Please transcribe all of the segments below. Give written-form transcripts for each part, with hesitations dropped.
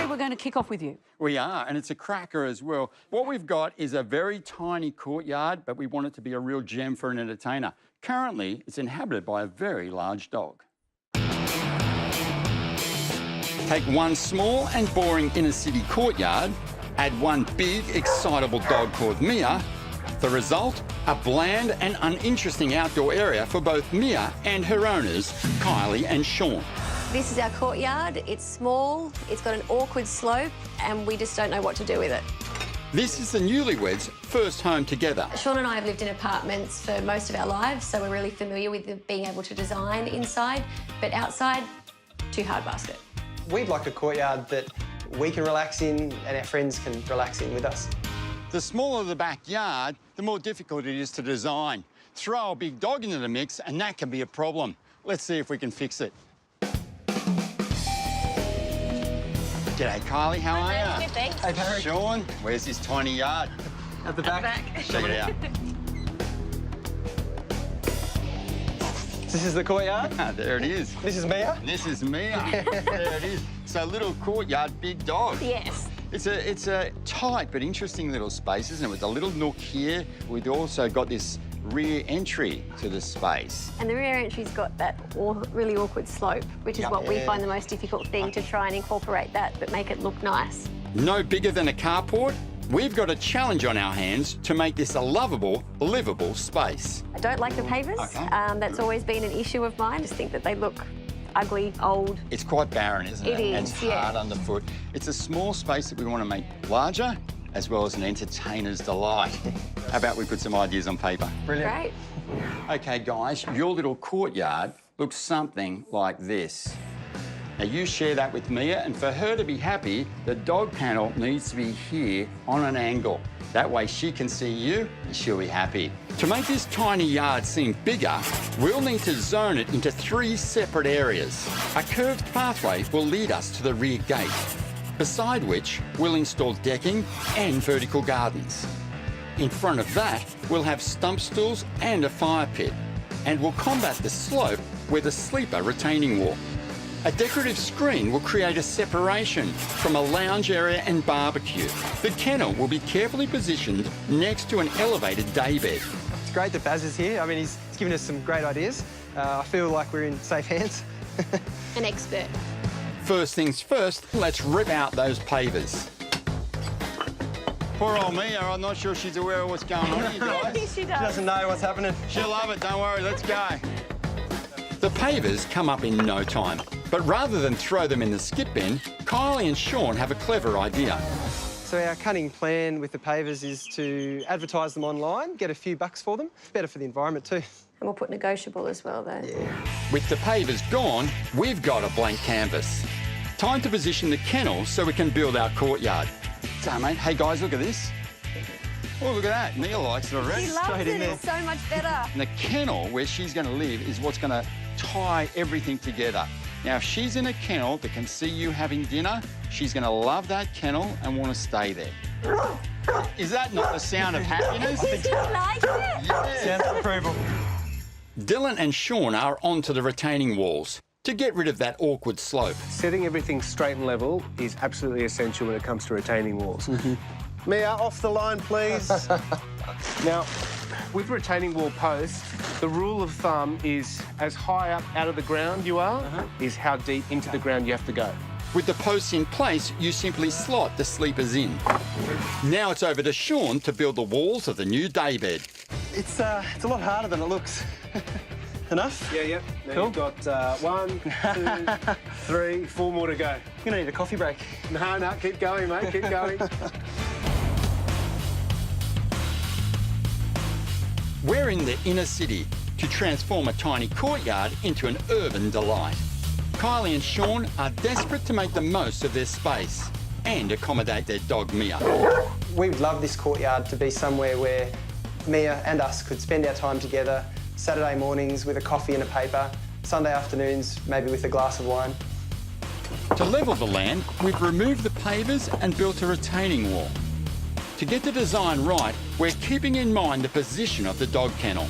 We're going to kick off with you. We are, and it's a cracker as well. What we've got is a very tiny courtyard, but we want it to be a real gem for an entertainer. Currently, it's inhabited by a very large dog. Take one small and boring inner-city courtyard, add one big, excitable dog called Mia. The result? A bland and uninteresting outdoor area for both Mia and her owners, Kylie and Sean. This is our courtyard. It's small, it's got an awkward slope, and we just don't know what to do with it. This is the newlyweds' first home together. Sean and I have lived in apartments for most of our lives, so we're really familiar with being able to design inside, but outside, too hard basket. We'd like a courtyard that we can relax in and our friends can relax in with us. The smaller the backyard, the more difficult it is to design. Throw a big dog into the mix and that can be a problem. Let's see if we can fix it. G'day, Kylie, how are you? Good, thanks. Hey, Barry. Sean, where's his tiny yard? At the back. Check it out. This is the courtyard. There it is. This is Mia. This is Mia. There it is. So little courtyard, big dog. Yes. It's a tight but interesting little space, isn't it? With a little nook here. We've also got this rear entry to the space. And the rear entry's got that really awkward slope, which is what we find the most difficult thing, to try and incorporate that but make it look nice. No bigger than a carport, we've got a challenge on our hands to make this a lovable, livable space. I don't like the pavers. Okay. That's always been an issue of mine. I just think that they look ugly, old. It's quite barren, isn't it? It is, and it's hard underfoot. It's a small space that we want to make larger, as well as an entertainer's delight. How about we put some ideas on paper? Brilliant. Great. Okay, guys, your little courtyard looks something like this. Now, you share that with Mia, and for her to be happy, the dog panel needs to be here on an angle. That way she can see you and she'll be happy. To make this tiny yard seem bigger, we'll need to zone it into 3 separate areas. A curved pathway will lead us to the rear gate, beside which we'll install decking and vertical gardens. In front of that, we'll have stump stools and a fire pit, and we'll combat the slope with a sleeper retaining wall. A decorative screen will create a separation from a lounge area and barbecue. The kennel will be carefully positioned next to an elevated daybed. It's great that Baz is here. I mean, he's given us some great ideas. I feel like we're in safe hands. An expert. First things first, let's rip out those pavers. Poor old Mia, I'm not sure she's aware of what's going on here, guys. She She doesn't know what's happening. She'll love it, don't worry, let's go. The pavers come up in no time, but rather than throw them in the skip bin, Kylie and Sean have a clever idea. So our cunning plan with the pavers is to advertise them online, get a few bucks for them. It's better for the environment too. And we'll put negotiable as well, though. Yeah. With the pavers gone, we've got a blank canvas. Time to position the kennel so we can build our courtyard. So, mate, hey guys, look at this. Oh, look at that. Mia likes it already. She loves Straight in it. there. It's so much better. And the kennel where she's going to live is what's going to tie everything together. Now, if she's in a kennel that can see you having dinner, she's going to love that kennel and want to stay there. Is that not the sound of happiness? She likes it. Yeah. Sounds approval. Dylan and Sean are onto the retaining walls to get rid of that awkward slope. Setting everything straight and level is absolutely essential when it comes to retaining walls. Mia, off the line, please. Now, with retaining wall posts, the rule of thumb is as high up out of the ground you are, is how deep into the ground you have to go. With the posts in place, you simply slot the sleepers in. Now it's over to Sean to build the walls of the new daybed. It's a lot harder than it looks. Enough? Yeah. Now Cool. you've got 1, 2, 3, 4 more to go. I'm gonna need a coffee break. No, keep going, mate, keep going. We're in the inner city to transform a tiny courtyard into an urban delight. Kylie and Sean are desperate to make the most of their space and accommodate their dog Mia. We would love this courtyard to be somewhere where Mia and us could spend our time together, Saturday mornings with a coffee and a paper, Sunday afternoons maybe with a glass of wine. To level the land, we've removed the pavers and built a retaining wall. To get the design right, we're keeping in mind the position of the dog kennel.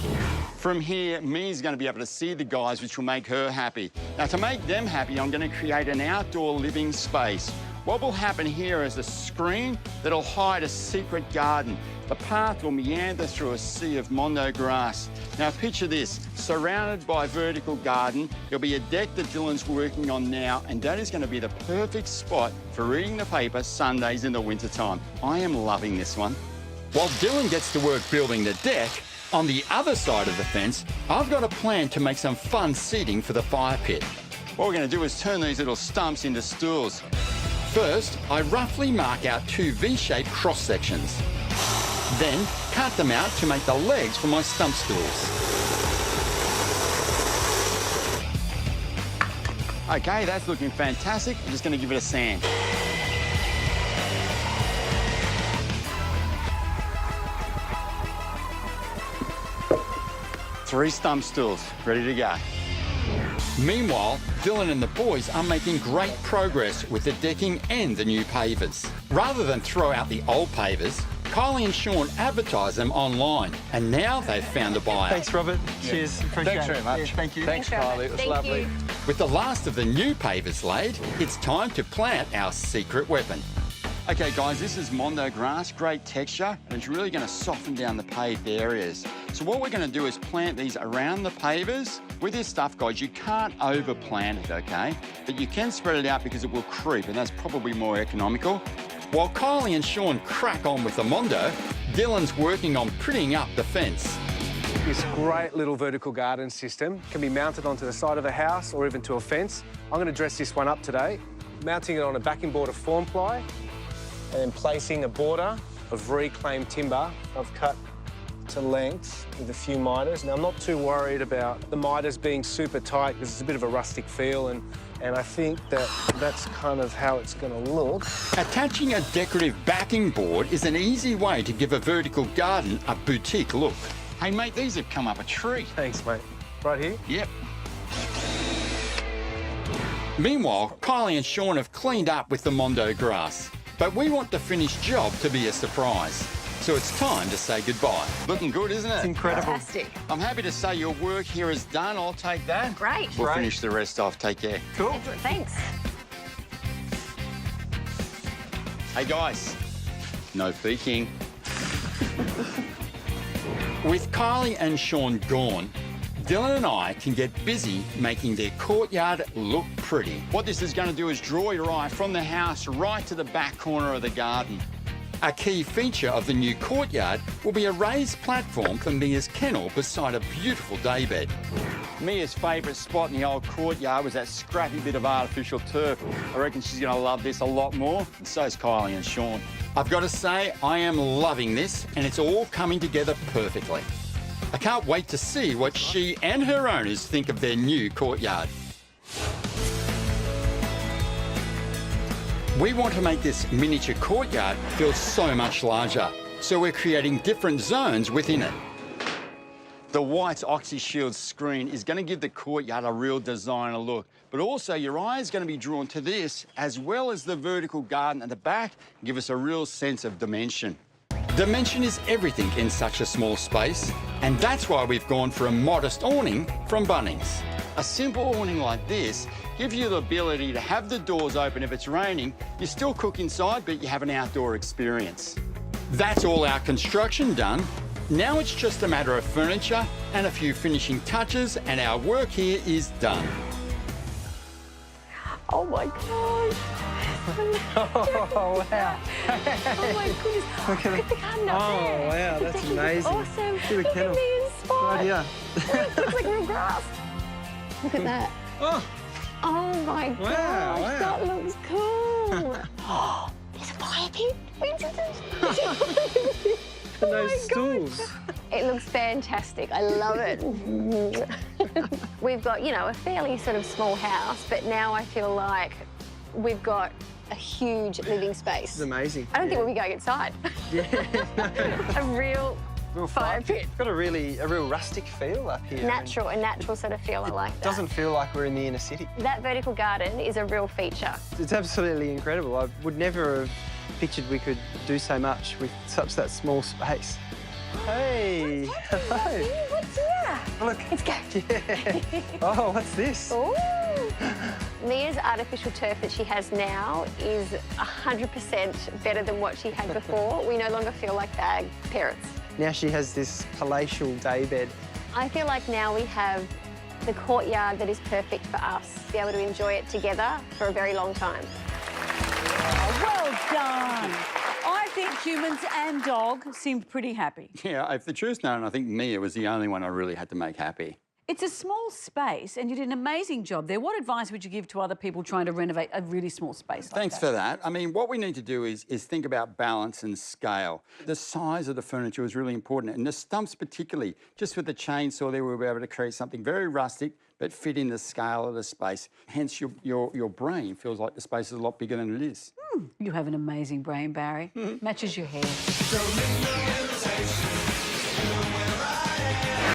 From here, Mia's going to be able to see the guys, which will make her happy. Now, to make them happy, I'm going to create an outdoor living space. What will happen here is a screen that'll hide a secret garden. The path will meander through a sea of mondo grass. Now picture this, surrounded by vertical garden, there'll be a deck that Dylan's working on now, and that is going to be the perfect spot for reading the paper Sundays in the wintertime. I am loving this one. While Dylan gets to work building the deck, on the other side of the fence, I've got a plan to make some fun seating for the fire pit. What we're going to do is turn these little stumps into stools. First, I roughly mark out 2 V-shaped cross sections. Then, cut them out to make the legs for my stump stools. Okay, that's looking fantastic. I'm just going to give it a sand. Three stump stools, ready to go. Meanwhile, Dylan and the boys are making great progress with the decking and the new pavers. Rather than throw out the old pavers, Kylie and Sean advertise them online, and now they've found a buyer. Thanks, Robert. Cheers. Appreciate Thanks very much. it. Yeah, thank you. Thanks, Kylie. It was lovely. You. With the last of the new pavers laid, it's time to plant our secret weapon. Okay, guys, this is mondo grass, great texture, and it's really going to soften down the paved areas. So what we're going to do is plant these around the pavers. With this stuff, guys, you can't over-plant it, okay? But you can spread it out because it will creep, and that's probably more economical. While Kylie and Sean crack on with the mondo, Dylan's working on prettying up the fence. This great little vertical garden system can be mounted onto the side of a house or even to a fence. I'm going to dress this one up today, mounting it on a backing board of form ply, and then placing a border of reclaimed timber I've cut to length with a few miters. Now, I'm not too worried about the miters being super tight because it's a bit of a rustic feel, and I think that that's kind of how it's going to look. Attaching a decorative backing board is an easy way to give a vertical garden a boutique look. Hey, mate, these have come up a tree. Thanks, mate. Right here? Yep. Meanwhile, Kylie and Sean have cleaned up with the mondo grass. But we want the finished job to be a surprise. So it's time to say goodbye. Looking good, isn't it? It's incredible. Fantastic. I'm happy to say your work here is done. I'll take that. Great. We'll finish the rest off. Take care. Cool. Excellent. Thanks. Hey, guys. No peeking. With Kylie and Sean gone, Dylan and I can get busy making their courtyard look pretty. What this is going to do is draw your eye from the house right to the back corner of the garden. A key feature of the new courtyard will be a raised platform for Mia's kennel beside a beautiful daybed. Mia's favourite spot in the old courtyard was that scrappy bit of artificial turf. I reckon she's going to love this a lot more, and so is Kylie and Sean. I've got to say, I am loving this, and it's all coming together perfectly. I can't wait to see what she and her owners think of their new courtyard. We want to make this miniature courtyard feel so much larger, so we're creating different zones within it. The white Oxy-Shield screen is going to give the courtyard a real designer look, but also your eye is going to be drawn to this, as well as the vertical garden at the back, give us a real sense of dimension. Dimension is everything in such a small space, and that's why we've gone for a modest awning from Bunnings. A simple awning like this gives you the ability to have the doors open if it's raining. You still cook inside, but you have an outdoor experience. That's all our construction done. Now it's just a matter of furniture and a few finishing touches, and our work here is done. Oh my gosh. Oh, wow. Oh my goodness. Look at the garden up Oh, there. wow, The that's decking is amazing. Awesome. Look at the Look kennel. at me in spot. Right here. It looks like real grass. Look at that. Oh, Oh my gosh, wow. that looks cool. Oh, there's a fire pit. and those stools. It looks fantastic. I love it. We've got, you know, a fairly sort of small house, but now I feel like we've got a huge living space. It's amazing. I don't think we'll be going inside. A real fire pit. Got a real rustic feel up here. A natural sort of feel. I like that. Doesn't feel like we're in the inner city. That vertical garden is a real feature. It's absolutely incredible. I would never have pictured we could do so much with such that small space. Hey, hello. What's here? Look. Let's go. Yeah. Oh, what's this? Ooh. Mia's artificial turf that she has now is 100% better than what she had before. We no longer feel like bag parents. Now she has this palatial daybed. I feel like now we have the courtyard that is perfect for us, to be able to enjoy it together for a very long time. Oh, well done. I think humans and dog seemed pretty happy. Yeah, if the truth's known, I think Mia was the only one I really had to make happy. It's a small space and you did an amazing job there. What advice would you give to other people trying to renovate a really small space like Thanks for that. I mean, what we need to do is think about balance and scale. The size of the furniture is really important, and the stumps particularly. Just with the chainsaw there, we were able to create something very rustic but fit in the scale of the space. Hence, your brain feels like the space is a lot bigger than it is. You have an amazing brain, Barry. Matches your hair.